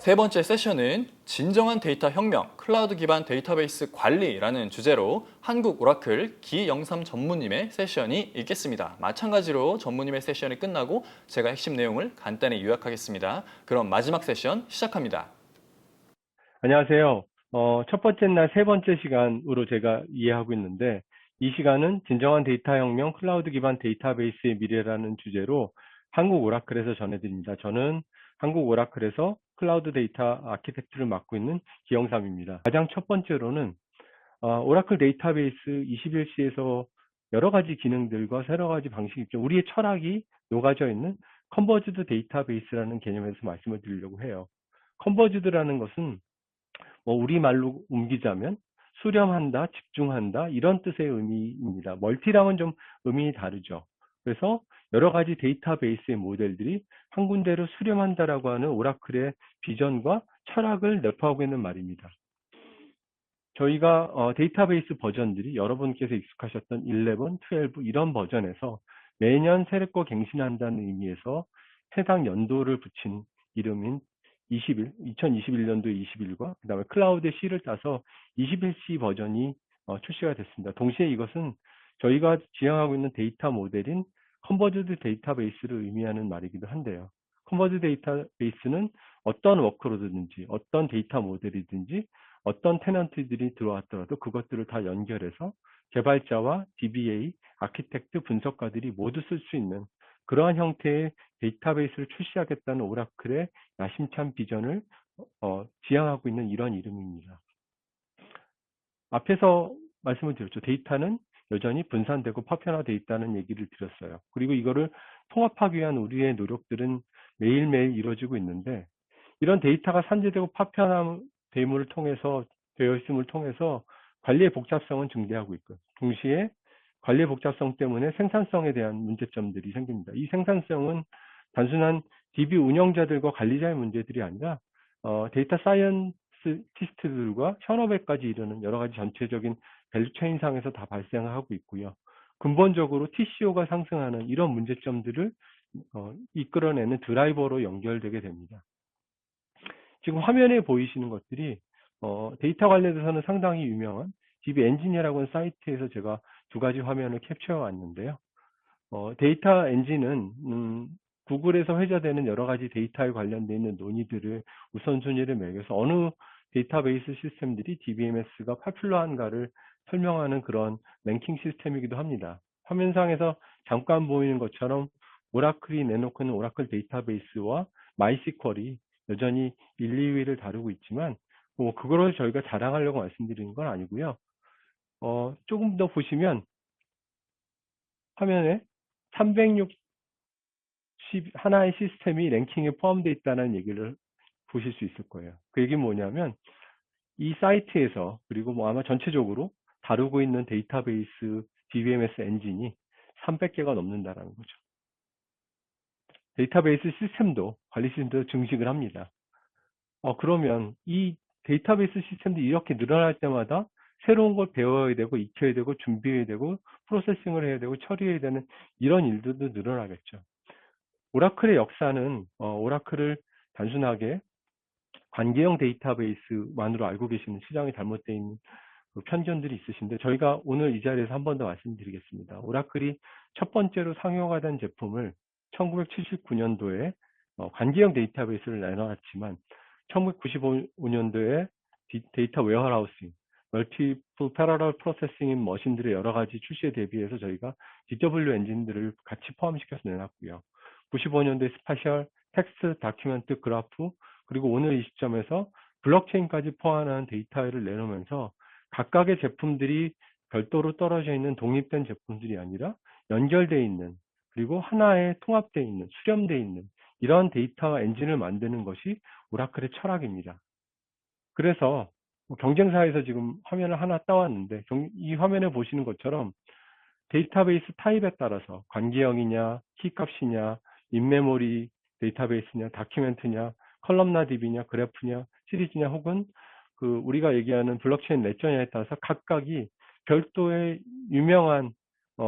세 번째 세션은 진정한 데이터 혁명, 클라우드 기반 데이터베이스 관리라는 주제로 한국 오라클 기영삼 전무님의 세션이 있겠습니다. 마찬가지로 전무님의 세션이 끝나고 제가 핵심 내용을 간단히 요약하겠습니다. 그럼 마지막 세션 시작합니다. 안녕하세요. 첫 번째 날 세 번째 시간으로 제가 이해하고 있는데, 이 시간은 진정한 데이터 혁명, 클라우드 기반 데이터베이스의 미래라는 주제로 한국 오라클에서 전해드립니다. 저는 한국 오라클에서 클라우드 데이터 아키텍트를 맡고 있는 기영삼입니다. 가장 첫 번째로는 오라클 데이터베이스 21시에서 여러 가지 기능들과 여러 가지 방식이 있죠. 우리의 철학이 녹아져 있는 컨버지드 데이터베이스라는 개념에서 말씀을 드리려고 해요. 컨버지드라는 것은 우리말로 옮기자면 수렴한다, 집중한다 이런 뜻의 의미입니다. 멀티랑은 좀 의미 다르죠. 그래서 여러 가지 데이터베이스의 모델들이 한 군데로 수렴한다라고 하는 오라클의 비전과 철학을 내포하고 있는 말입니다. 저희가 데이터베이스 버전들이 여러분께서 익숙하셨던 11, 12 이런 버전에서 매년 새롭고 갱신한다는 의미에서 해당 연도를 붙인 이름인 2021년도 21과 그 다음에 클라우드 C를 따서 21C 버전이 출시가 됐습니다. 동시에 이것은 저희가 지향하고 있는 데이터 모델인 컨버지드 데이터베이스를 의미하는 말이기도 한데요. 컨버지드 데이터베이스는 어떤 워크로드든지 어떤 데이터 모델이든지 어떤 테넌트들이 들어왔더라도 그것들을 다 연결해서 개발자와 DBA, 아키텍트, 분석가들이 모두 쓸 수 있는 그러한 형태의 데이터베이스를 출시하겠다는 오라클의 야심찬 비전을 지향하고 있는 이런 이름입니다. 앞에서 말씀을 드렸죠. 데이터는 여전히 분산되고 파편화되어 있다는 얘기를 드렸어요. 그리고 이거를 통합하기 위한 우리의 노력들은 매일매일 이루어지고 있는데 이런 데이터가 산재되고 파편화됨을 통해서 되어 있음을 통해서 관리의 복잡성은 증대하고 있고 동시에 관리의 복잡성 때문에 생산성에 대한 문제점들이 생깁니다. 이 생산성은 단순한 DB 운영자들과 관리자의 문제들이 아니라 데이터 사이언티스트들과 현업에까지 이르는 여러 가지 전체적인 밸류체인상에서 다 발생하고 있고요. 근본적으로 TCO가 상승하는 이런 문제점들을 이끌어내는 드라이버로 연결되게 됩니다. 지금 화면에 보이시는 것들이 데이터 관련해서는 상당히 유명한 DB 엔지니어라고 하는 사이트에서 제가 두 가지 화면을 캡처해 왔는데요. 데이터 엔진은 구글에서 회자되는 여러 가지 데이터에 관련되어 있는 논의들을 우선순위를 매겨서 어느 데이터베이스 시스템들이 DBMS가 파퓰러한가를 설명하는 그런 랭킹 시스템이기도 합니다. 화면상에서 잠깐 보이는 것처럼 오라클이 내놓고 있는 오라클 데이터베이스와 마이스퀄이 여전히 1, 2위를 다루고 있지만 그거를 저희가 자랑하려고 말씀드리는 건 아니고요. 조금 더 보시면 화면에 360 하나의 시스템이 랭킹에 포함되어 있다는 얘기를 보실 수 있을 거예요. 그 얘기는 뭐냐면 이 사이트에서 그리고 아마 전체적으로 다루고 있는 데이터베이스 DBMS 엔진이 300개가 넘는다라는 거죠. 데이터베이스 시스템도 관리 시스템도 증식을 합니다. 그러면 이 데이터베이스 시스템들이 이렇게 늘어날 때마다 새로운 걸 배워야 되고 익혀야 되고 준비해야 되고 프로세싱을 해야 되고 처리해야 되는 이런 일들도 늘어나겠죠. 오라클의 역사는 오라클을 단순하게 관계형 데이터베이스만으로 알고 계시는 시장이 잘못되어 있는 편견들이 있으신데 저희가 오늘 이 자리에서 한 번 더 말씀드리겠습니다. 오라클이 첫 번째로 상용화 된 제품을 1979년도에 관계형 데이터베이스를 내놓았지만 1995년도에 데이터 웨어하우싱, 멀티플 패러럴 프로세싱인 머신들의 여러 가지 출시에 대비해서 저희가 DW 엔진들을 같이 포함시켜서 내놨고요. 95년도에 스파셜, 텍스트, 다큐멘트, 그래프, 그리고 오늘 이 시점에서 블록체인까지 포함한 데이터를 내놓으면서 각각의 제품들이 별도로 떨어져 있는 독립된 제품들이 아니라 연결되어 있는 그리고 하나에 통합되어 있는 수렴되어 있는 이런 데이터 엔진을 만드는 것이 오라클의 철학입니다. 그래서 경쟁사에서 지금 화면을 하나 따왔는데 이 화면에 보시는 것처럼 데이터베이스 타입에 따라서 관계형이냐, 키값이냐, 인메모리 데이터베이스냐, 다큐멘트냐, 컬럼나 DB냐, 그래프냐, 시리즈냐 혹은 우리가 얘기하는 블록체인 레저냐에 따라서 각각이 별도의 유명한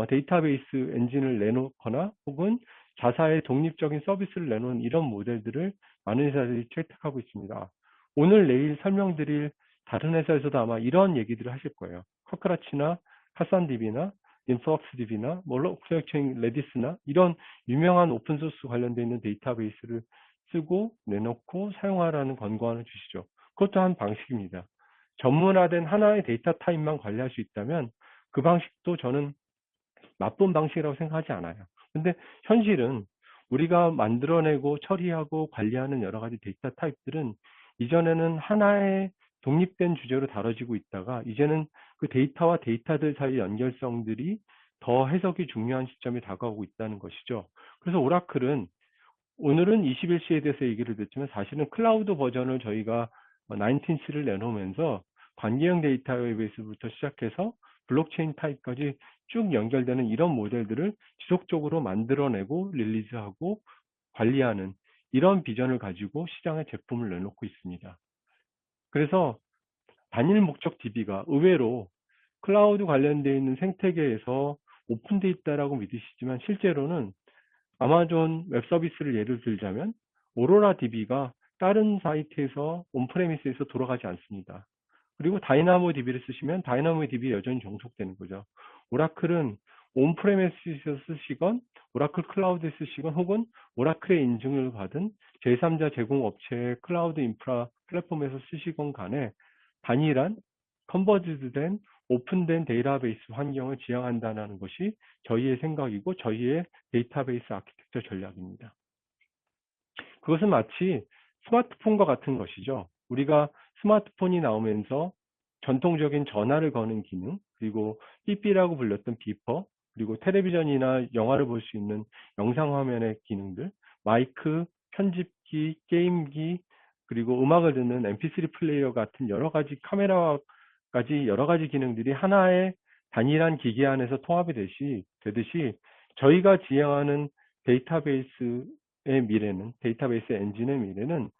데이터베이스 엔진을 내놓거나 혹은 자사의 독립적인 서비스를 내놓은 이런 모델들을 많은 회사들이 채택하고 있습니다. 오늘 내일 설명드릴 다른 회사에서도 아마 이런 얘기들을 하실 거예요. 커크라치나 카산DB나 인플럭스DB나 록스엑체인 레디스나 이런 유명한 오픈소스 관련되어 있는 데이터베이스를 쓰고 내놓고 사용하라는 권고안을 주시죠. 그것도 한 방식입니다. 전문화된 하나의 데이터 타입만 관리할 수 있다면 그 방식도 저는 나쁜 방식이라고 생각하지 않아요. 근데 현실은 우리가 만들어내고 처리하고 관리하는 여러 가지 데이터 타입들은 이전에는 하나의 독립된 주제로 다뤄지고 있다가 이제는 그 데이터와 데이터들 사이 연결성들이 더 해석이 중요한 시점이 다가오고 있다는 것이죠. 그래서 오라클은 오늘은 21C에 대해서 얘기를 듣지만 사실은 클라우드 버전을 저희가 19C를 내놓으면서 관계형 데이터베이스부터 시작해서 블록체인 타입까지 쭉 연결되는 이런 모델들을 지속적으로 만들어내고 릴리즈하고 관리하는 이런 비전을 가지고 시장에 제품을 내놓고 있습니다. 그래서 단일 목적 DB가 의외로 클라우드 관련되어 있는 생태계에서 오픈되어 있다라고 믿으시지만 실제로는 아마존 웹 서비스를 예를 들자면 오로라 DB가 다른 사이트에서 온프레미스에서 돌아가지 않습니다. 그리고 다이나모 DB를 쓰시면 다이나모 DB 여전히 종속되는 거죠. 오라클은 온프레미스에서 쓰시건 오라클 클라우드에 쓰시건 혹은 오라클의 인증을 받은 제3자 제공업체의 클라우드 인프라 플랫폼에서 쓰시건 간에 단일한 컨버지드된 오픈된 데이터베이스 환경을 지향한다는 것이 저희의 생각이고 저희의 데이터베이스 아키텍처 전략입니다. 그것은 마치 스마트폰과 같은 것이죠. 우리가 스마트폰이 나오면서 전통적인 전화를 거는 기능, 그리고 삐삐라고 불렸던 비퍼, 그리고 텔레비전이나 영화를 볼 수 있는 영상 화면의 기능들, 마이크, 편집기, 게임기, 그리고 음악을 듣는 MP3 플레이어 같은 여러 가지 카메라까지 여러 가지 기능들이 하나의 단일한 기기 안에서 통합이 되듯이 저희가 지향하는 데이터베이스의 미래는, 데이터베이스 엔진의 미래는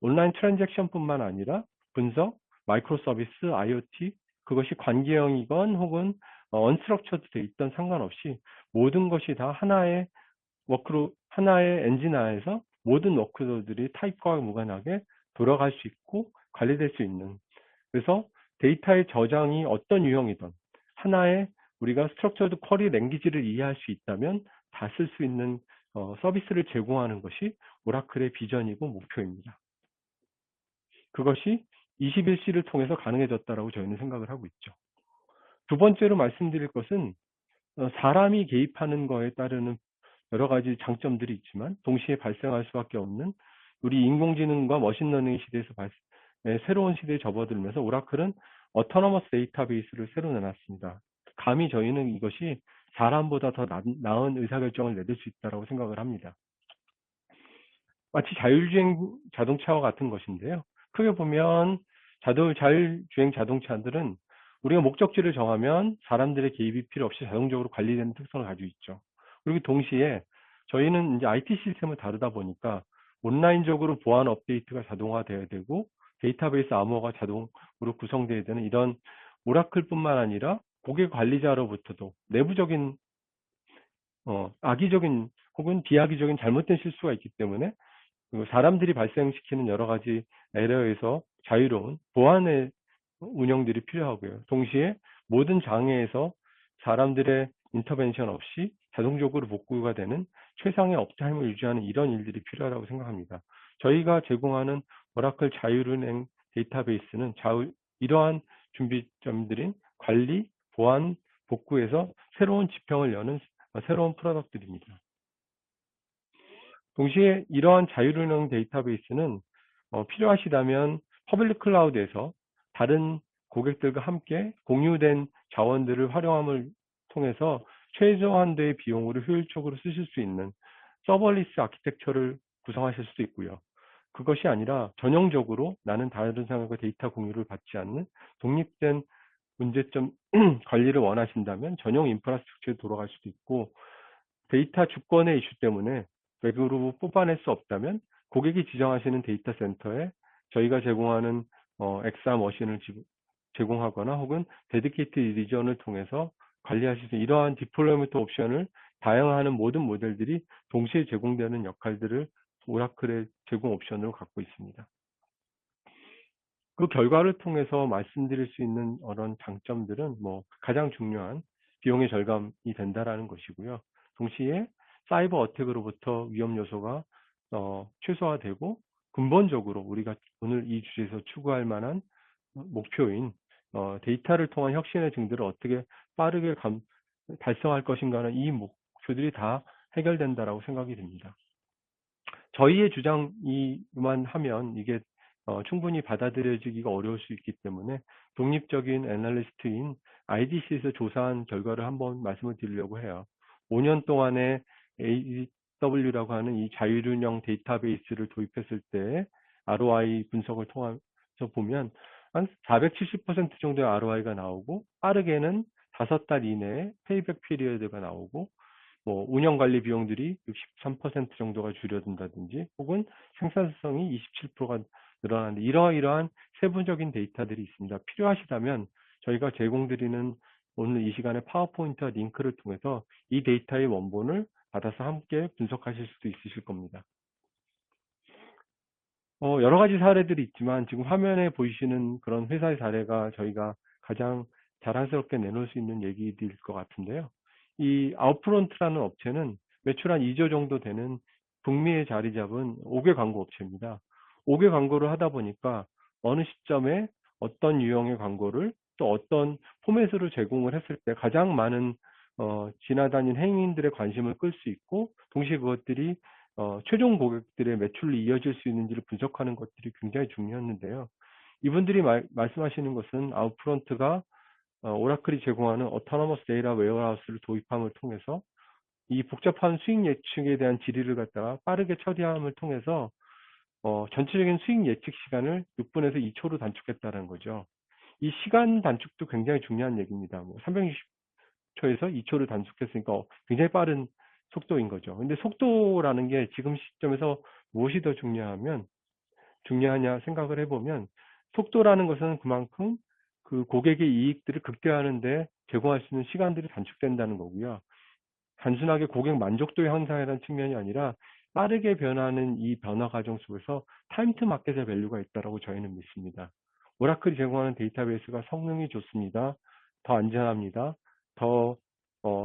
온라인 트랜잭션뿐만 아니라 분석, 마이크로 서비스, IoT, 그것이 관계형이건 혹은 언스트럭처드 돼 있던 상관없이 모든 것이 다 하나의 하나의 엔진 하에서 모든 워크들이 타입과 무관하게 돌아갈 수 있고 관리될 수 있는, 그래서 데이터의 저장이 어떤 유형이든 하나의 우리가 스트럭처드 쿼리 랭귀지를 이해할 수 있다면 다 쓸 수 있는 서비스를 제공하는 것이 오라클의 비전이고 목표입니다. 그것이 21C를 통해서 가능해졌다라고 저희는 생각을 하고 있죠. 두 번째로 말씀드릴 것은 사람이 개입하는 거에 따르는 여러 가지 장점들이 있지만 동시에 발생할 수밖에 없는 우리 인공지능과 머신러닝 시대에서 새로운 시대에 접어들면서 오라클은 어토너머스 데이터베이스를 새로 내놨습니다. 감히 저희는 이것이 사람보다 더 나은 의사결정을 내릴 수 있다고 생각을 합니다. 마치 자율주행 자동차와 같은 것인데요. 크게 보면 자율주행 자동차들은 우리가 목적지를 정하면 사람들의 개입이 필요 없이 자동적으로 관리되는 특성을 가지고 있죠. 그리고 동시에 저희는 이제 IT 시스템을 다루다 보니까 온라인적으로 보안 업데이트가 자동화되어야 되고 데이터베이스 암호가 자동으로 구성되어야 되는 이런 오라클뿐만 아니라 고객 관리자로부터도 내부적인 악의적인 혹은 비악의적인 잘못된 실수가 있기 때문에 사람들이 발생시키는 여러 가지 에러에서 자유로운 보안의 운영들이 필요하고요. 동시에 모든 장애에서 사람들의 인터벤션 없이 자동적으로 복구가 되는 최상의 업타임을 유지하는 이런 일들이 필요하다고 생각합니다. 저희가 제공하는 오라클 자율은행 데이터베이스는 이러한 준비점들인 관리, 보안, 복구에서 새로운 지평을 여는 새로운 프로덕트입니다. 동시에 이러한 자율은행 데이터베이스는 필요하시다면 퍼블릭 클라우드에서 다른 고객들과 함께 공유된 자원들을 활용함을 통해서 최소한도의 비용으로 효율적으로 쓰실 수 있는 서버리스 아키텍처를 구성하실 수도 있고요. 그것이 아니라 전형적으로 나는 다른 사람과 데이터 공유를 받지 않는 독립된 문제점 관리를 원하신다면 전용 인프라스트럭처에 돌아갈 수도 있고, 데이터 주권의 이슈 때문에 외부로 뽑아낼 수 없다면 고객이 지정하시는 데이터 센터에 저희가 제공하는 엑사 머신을 제공하거나 혹은 데디케이트 리전을 통해서 관리하실 수 있는 이러한 디플로이먼트 옵션을 다양한 모든 모델들이 동시에 제공되는 역할들을 오라클의 제공 옵션으로 갖고 있습니다. 그 결과를 통해서 말씀드릴 수 있는 그런 장점들은 가장 중요한 비용의 절감이 된다라는 것이고요. 동시에 사이버 어택으로부터 위험 요소가 최소화되고 근본적으로 우리가 오늘 이 주제에서 추구할 만한 목표인 데이터를 통한 혁신의 증들을 어떻게 빠르게 달성할 것인가는 이 목표들이 다 해결된다라고 생각이 됩니다. 저희의 주장이만 하면 이게 충분히 받아들여지기가 어려울 수 있기 때문에 독립적인 애널리스트인 IDC에서 조사한 결과를 한번 말씀을 드리려고 해요. 5년 동안에 AW라고 하는 이 자율운영 데이터베이스를 도입했을 때 ROI 분석을 통해서 보면 한 470% 정도의 ROI가 나오고 빠르게는 5달 이내에 페이백 피리어드가 나오고 운영 관리 비용들이 63% 정도가 줄어든다든지 혹은 생산성이 27%가 늘어나는데 이러한 세부적인 데이터들이 있습니다. 필요하시다면 저희가 제공드리는 오늘 이 시간에 파워포인트와 링크를 통해서 이 데이터의 원본을 받아서 함께 분석하실 수도 있으실 겁니다. 여러 가지 사례들이 있지만 지금 화면에 보이시는 그런 회사의 사례가 저희가 가장 자랑스럽게 내놓을 수 있는 얘기들일 것 같은데요. 이 아웃프론트라는 업체는 매출 한 2조 정도 되는 북미에 자리 잡은 5개 광고 업체입니다. 5개 광고를 하다 보니까 어느 시점에 어떤 유형의 광고를 또 어떤 포맷으로 제공을 했을 때 가장 많은 지나다닌 행인들의 관심을 끌 수 있고 동시에 그것들이 최종 고객들의 매출로 이어질 수 있는지를 분석하는 것들이 굉장히 중요했는데요. 이분들이 말씀하시는 것은 아웃프론트가 오라클이 제공하는 오토노머스 데이터 웨어하우스를 도입함을 통해서 이 복잡한 수익 예측에 대한 질의를 갖다가 빠르게 처리함을 통해서 전체적인 수익 예측 시간을 6분에서 2초로 단축했다는 거죠. 이 시간 단축도 굉장히 중요한 얘기입니다. 360초에서 2초를 단축했으니까 굉장히 빠른 속도인 거죠. 근데 속도라는 게 지금 시점에서 무엇이 더 중요하냐 생각을 해보면 속도라는 것은 그만큼 그 고객의 이익들을 극대화하는데 제공할 수 있는 시간들이 단축된다는 거고요. 단순하게 고객 만족도의 향상이라는 측면이 아니라 빠르게 변하는 이 변화 과정 속에서 타임 투 마켓의 밸류가 있다고 저희는 믿습니다. 오라클이 제공하는 데이터베이스가 성능이 좋습니다. 더 안전합니다. 더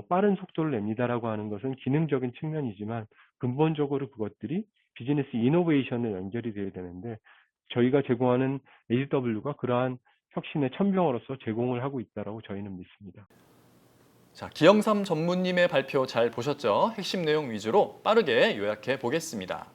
빠른 속도를 냅니다라고 하는 것은 기능적인 측면이지만 근본적으로 그것들이 비즈니스 이노베이션에 연결이 되어야 되는데 저희가 제공하는 AW가 그러한 혁신의 천병으로서 제공을 하고 있다고 저희는 믿습니다. 자, 기영삼 전무님의 발표 잘 보셨죠? 핵심 내용 위주로 빠르게 요약해 보겠습니다.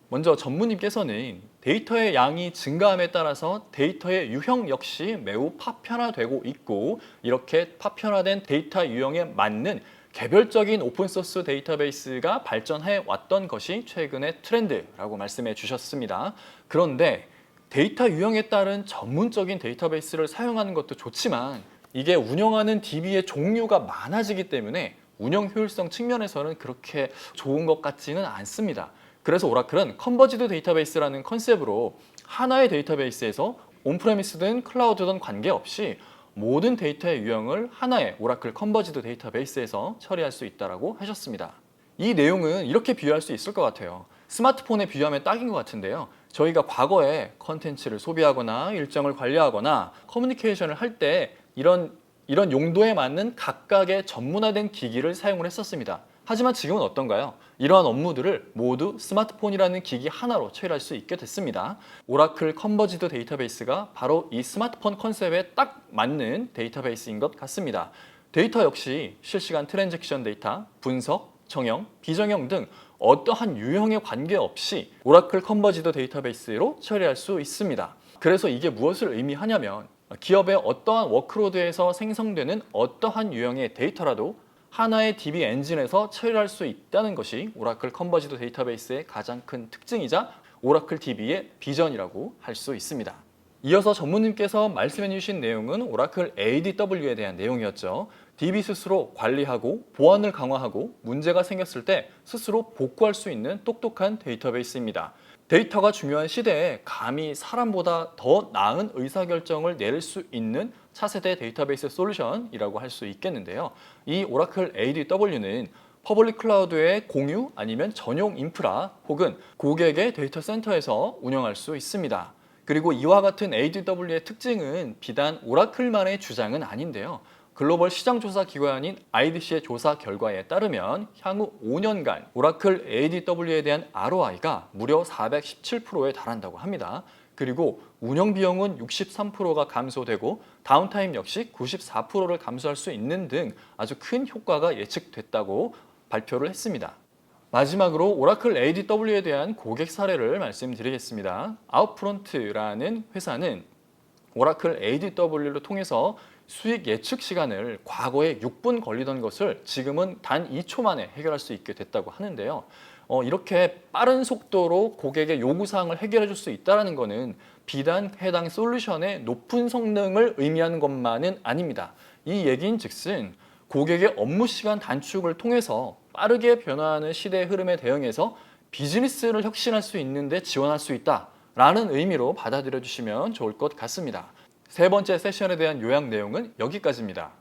먼저 전무님께서는 데이터의 양이 증가함에 따라서 데이터의 유형 역시 매우 파편화되고 있고 이렇게 파편화된 데이터 유형에 맞는 개별적인 오픈소스 데이터베이스가 발전해 왔던 것이 최근의 트렌드라고 말씀해 주셨습니다. 그런데 데이터 유형에 따른 전문적인 데이터베이스를 사용하는 것도 좋지만 이게 운영하는 DB의 종류가 많아지기 때문에 운영 효율성 측면에서는 그렇게 좋은 것 같지는 않습니다. 그래서 오라클은 컨버지드 데이터베이스라는 컨셉으로 하나의 데이터베이스에서 온프레미스든 클라우드든 관계없이 모든 데이터의 유형을 하나의 오라클 컨버지드 데이터베이스에서 처리할 수 있다고 하셨습니다. 이 내용은 이렇게 비유할 수 있을 것 같아요. 스마트폰에 비유하면 딱인 것 같은데요. 저희가 과거에 컨텐츠를 소비하거나 일정을 관리하거나 커뮤니케이션을 할 때 이런 용도에 맞는 각각의 전문화된 기기를 사용을 했었습니다. 하지만 지금은 어떤가요? 이러한 업무들을 모두 스마트폰이라는 기기 하나로 처리할 수 있게 됐습니다. 오라클 컨버지드 데이터베이스가 바로 이 스마트폰 컨셉에 딱 맞는 데이터베이스인 것 같습니다. 데이터 역시 실시간 트랜잭션 데이터, 분석, 정형, 비정형 등 어떠한 유형에 관계없이 오라클 컨버지드 데이터베이스로 처리할 수 있습니다. 그래서 이게 무엇을 의미하냐면 기업의 어떠한 워크로드에서 생성되는 어떠한 유형의 데이터라도 하나의 DB 엔진에서 처리할 수 있다는 것이 오라클 컨버지드 데이터베이스의 가장 큰 특징이자 오라클 DB의 비전이라고 할 수 있습니다. 이어서 전무님께서 말씀해 주신 내용은 오라클 ADW에 대한 내용이었죠. DB 스스로 관리하고 보안을 강화하고 문제가 생겼을 때 스스로 복구할 수 있는 똑똑한 데이터베이스입니다. 데이터가 중요한 시대에 감히 사람보다 더 나은 의사결정을 내릴 수 있는 차세대 데이터베이스 솔루션이라고 할 수 있겠는데요. 이 오라클 ADW는 퍼블릭 클라우드의 공유 아니면 전용 인프라 혹은 고객의 데이터 센터에서 운영할 수 있습니다. 그리고 이와 같은 ADW의 특징은 비단 오라클만의 주장은 아닌데요. 글로벌 시장조사 기관인 IDC의 조사 결과에 따르면 향후 5년간 오라클 ADW에 대한 ROI가 무려 417%에 달한다고 합니다. 그리고 운영 비용은 63%가 감소되고 다운타임 역시 94%를 감소할 수 있는 등 아주 큰 효과가 예측됐다고 발표를 했습니다. 마지막으로 오라클 ADW에 대한 고객 사례를 말씀드리겠습니다. 아웃프론트라는 회사는 오라클 ADW를 통해서 수익 예측 시간을 과거에 6분 걸리던 것을 지금은 단 2초 만에 해결할 수 있게 됐다고 하는데요. 이렇게 빠른 속도로 고객의 요구사항을 해결해 줄 수 있다는 것은 비단 해당 솔루션의 높은 성능을 의미하는 것만은 아닙니다. 이 얘기인 즉슨 고객의 업무 시간 단축을 통해서 빠르게 변화하는 시대의 흐름에 대응해서 비즈니스를 혁신할 수 있는데 지원할 수 있다라는 의미로 받아들여 주시면 좋을 것 같습니다. 세 번째 세션에 대한 요약 내용은 여기까지입니다.